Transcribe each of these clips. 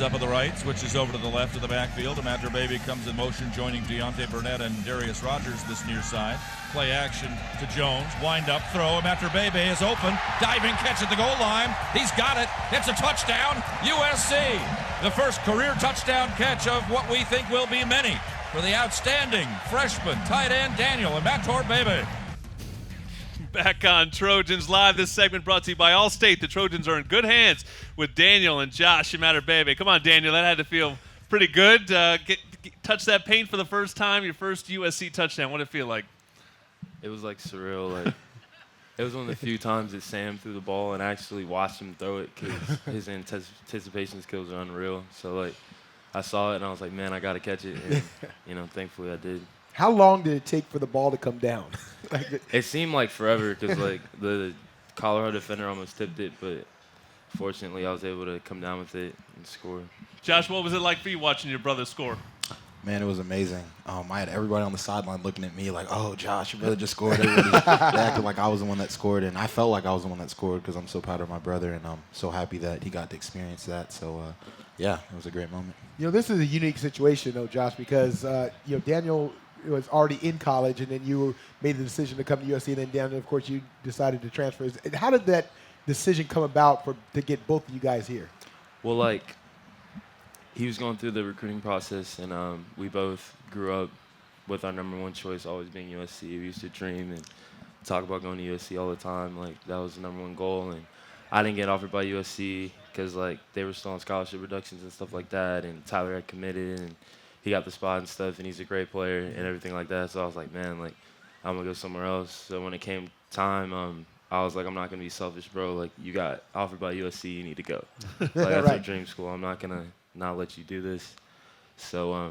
Lines up at the right, switches over to the left of the backfield. Imatorbhebhe comes in motion, joining Deontay Burnett and Darius Rogers this near side. Play action to Jones. Wind up throw. Imatorbhebhe is open. Diving catch at the goal line. He's got it. It's a touchdown. USC. The first career touchdown catch of what we think will be many for the outstanding freshman tight end Daniel Imatorbhebhe. Back on Trojans Live. This segment brought to you by Allstate. The Trojans are in good hands with Daniel and Josh Imatorbhebhe. Come on, Daniel. That had to feel pretty good. Touch that paint for the first time, your first USC touchdown. What did it feel like? It was like surreal. Like it was one of the few times that Sam threw the ball and I actually watched him throw it because his anticipation skills are unreal. So like I saw it and I was like, man, I got to catch it. And thankfully I did. How long did it take for the ball to come down? It seemed like forever because like the Colorado defender almost tipped it, but fortunately I was able to come down with it and score. Josh, what was it like for you watching your brother score? Man, it was amazing. I had everybody on the sideline looking at me like, oh, Josh, your brother just scored. They acted like I was the one that scored, and I felt like I was the one that scored because I'm so proud of my brother, and I'm so happy that he got to experience that. So, yeah, it was a great moment. This is a unique situation, though, Josh, because, Daniel was already in college, and then you made the decision to come to USC, and then Daniel, of course, you decided to transfer. How did that decision come about to get both of you guys here? Well, like, he was going through the recruiting process, and we both grew up with our number one choice always being USC. We used to dream and talk about going to USC all the time. Like, that was the number one goal, and I didn't get offered by USC because, like, they were still on scholarship reductions and stuff like that, and Tyler had committed, and he got the spot and stuff, and he's a great player and everything like that. So I was like, man, like, I'm going to go somewhere else. So when it came time, I was like, I'm not going to be selfish, bro. Like, you got offered by USC, you need to go. Like, that's our dream school. I'm not going to not let you do this. So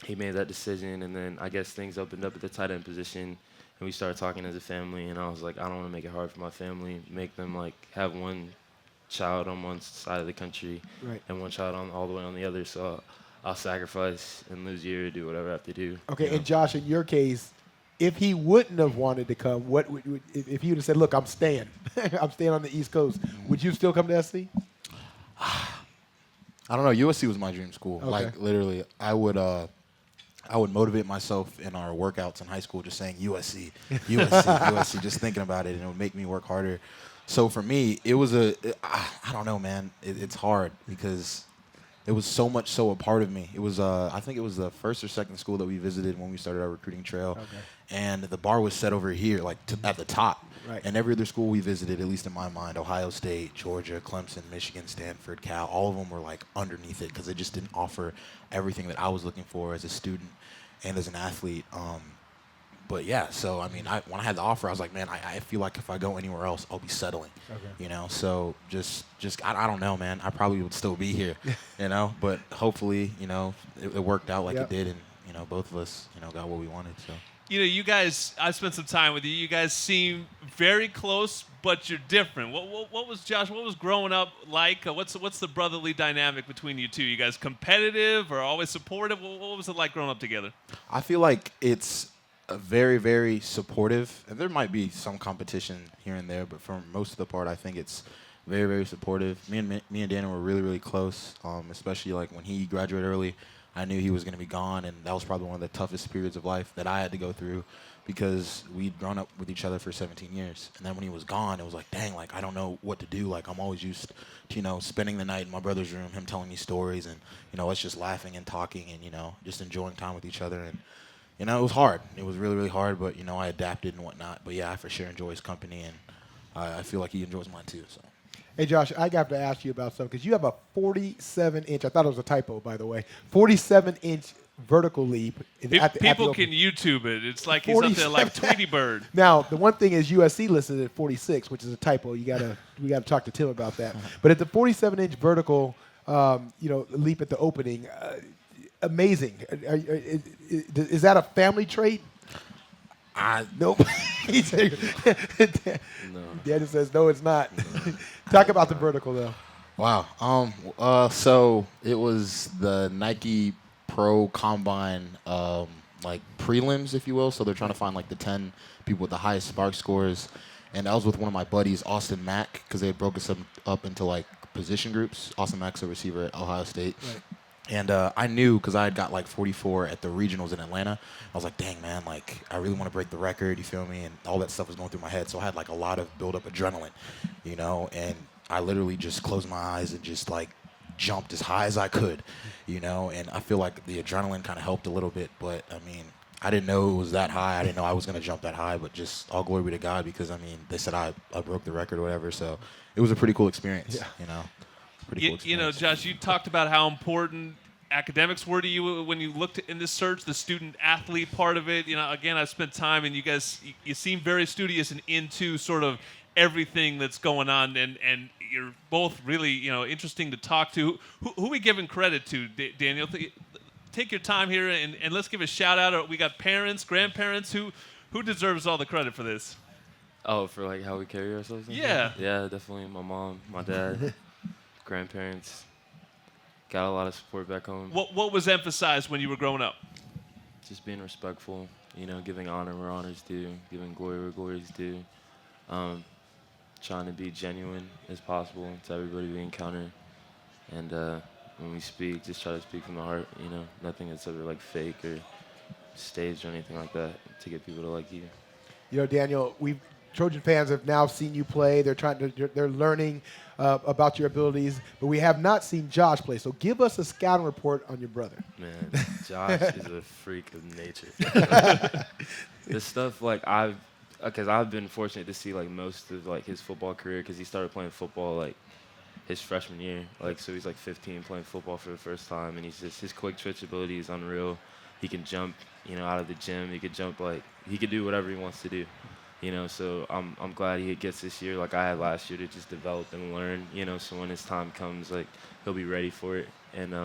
he made that decision, and then I guess things opened up at the tight end position, and we started talking as a family, and I was like, I don't want to make it hard for my family, make them, like, have one child on one side of the country and one child all the way on the other. So I'll sacrifice and lose a year to do whatever I have to do. Okay, and Josh, in your case, if he wouldn't have wanted to come, if he would have said, look, I'm staying. I'm staying on the East Coast, would you still come to SC? I don't know. USC was my dream school. Okay. Like, literally, I would motivate myself in our workouts in high school just saying USC, USC, USC, just thinking about it, and it would make me work harder. So for me, it was I don't know, man. It's hard because it was so much so a part of me. It was, I think it was the first or second school that we visited when we started our recruiting trail. Okay. And the bar was set over here, like at the top. Right. And every other school we visited, at least in my mind, Ohio State, Georgia, Clemson, Michigan, Stanford, Cal, all of them were like underneath it because they just didn't offer everything that I was looking for as a student and as an athlete. But yeah, so I mean, when I had the offer, I was like, man, I feel like if I go anywhere else, I'll be settling. Okay. So just I don't know, man. I probably would still be here, But hopefully, it worked out like it did, and both of us, got what we wanted. So. You guys, I spent some time with you. You guys seem very close, but you're different. What was, Josh, what was growing up like? What's the brotherly dynamic between you two? You guys competitive or always supportive? What was it like growing up together? I feel like it's very, very supportive. And there might be some competition here and there, but for most of the part, I think it's very, very supportive. Me and Daniel were really, really close, especially like when he graduated early. I knew he was going to be gone, and that was probably one of the toughest periods of life that I had to go through because we'd grown up with each other for 17 years. And then when he was gone, it was like, dang, like, I don't know what to do. Like, I'm always used to, spending the night in my brother's room, him telling me stories, and, us just laughing and talking and, just enjoying time with each other. And, it was hard. It was really, really hard, but, I adapted and whatnot. But, yeah, I for sure enjoy his company, and I feel like he enjoys mine too, so. Hey, Josh, I got to ask you about something because you have a 47-inch, I thought it was a typo, by the way, 47-inch vertical leap. People can YouTube it. It's like he's up there like Tweety Bird. Now, the one thing is USC listed at 46, which is a typo. We got to talk to Tim about that. But at the 47-inch vertical, leap at the opening, amazing. Is that a family trait? Nope. No. Daniel says, no, it's not. Talk about the vertical, though. Wow. So it was the Nike Pro Combine, like prelims, if you will. So they're trying to find like the 10 people with the highest spark scores. And that was with one of my buddies, Austin Mack, because they had broke us up into like position groups. Austin Mack's a receiver at Ohio State. Right. And I knew because I had got like 44 at the regionals in Atlanta. I was like, dang, man, like I really want to break the record, you feel me? And all that stuff was going through my head. So I had like a lot of build-up adrenaline, you know, and I literally just closed my eyes and just like jumped as high as I could, you know, and I feel like the adrenaline kind of helped a little bit. But, I mean, I didn't know it was that high. I didn't know I was going to jump that high, but just all glory be to God because, I mean, they said I broke the record or whatever. So it was a pretty cool experience, you know. Pretty cool experience. You know, Josh, you talked about how important academics were to you when you looked in this search, the student-athlete part of it. You know, again, I spent time, and you guys, you seem very studious and into sort of everything that's going on, and you're both really, you know, interesting to talk to. Who are we giving credit to, Daniel? Take your time here, and let's give a shout-out. We got parents, grandparents. Who deserves all the credit for this? Oh, for like how we carry ourselves? Yeah. Yeah, definitely my mom, my dad, grandparents. Got a lot of support back home. What was emphasized when you were growing up? Just being respectful, you know, giving honor where honor's due, giving glory where glory's due. Trying to be genuine as possible to everybody we encounter. And when we speak, just try to speak from the heart, you know, nothing that's ever like fake or staged or anything like that to get people to like you. You know, Daniel, Trojan fans have now seen you play. They're learning about your abilities, but we have not seen Josh play. So give us a scouting report on your brother. Man, Josh is a freak of nature. This stuff, like, because I've been fortunate to see like most of like his football career because he started playing football like his freshman year. Like, so he's like 15 playing football for the first time, and his quick twitch ability is unreal. He can jump, you know, out of the gym. He could do whatever he wants to do. You know, so I'm glad he gets this year like I had last year to just develop and learn, you know, so when his time comes, like, he'll be ready for it, and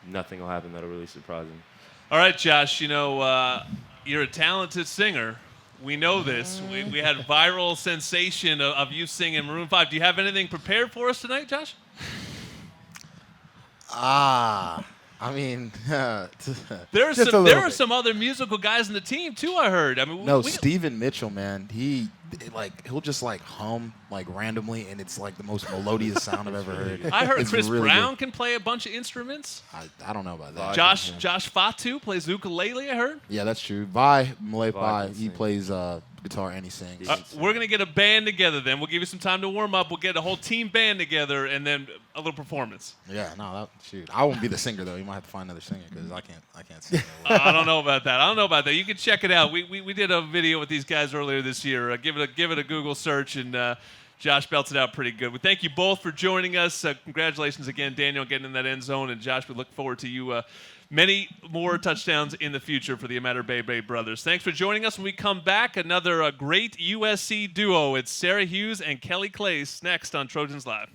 nothing will happen that'll really surprise him. All right, Josh, you know, you're a talented singer. We know this. We had viral sensation of you singing Maroon 5. Do you have anything prepared for us tonight, Josh? I mean, there are some other musical guys in the team too. I heard. I mean, Stephen Mitchell, man, he'll just like hum like randomly, and it's like the most melodious sound I've ever heard. I heard it's Chris really Brown good. can play a bunch of instruments. I don't know about that. Josh Fatu plays ukulele. I heard. Yeah, that's true. Malay Vi Vi, he plays guitar and he sings. We're gonna get a band together. Then we'll give you some time to warm up. We'll get a whole team band together, and then a little performance. Yeah, no, shoot. I won't be the singer though. You might have to find another singer because I can't sing. I don't know about that. You can check it out. We did a video with these guys earlier this year. Give it a Google search, and Josh belts it out pretty good. We thank you both for joining us. Congratulations again, Daniel, getting in that end zone, and Josh, we look forward to you many more touchdowns in the future for the Imatorbhebhe brothers. Thanks for joining us. When we come back, another great USC duo. It's Sarah Hughes and Kelly Clace next on Trojans Live.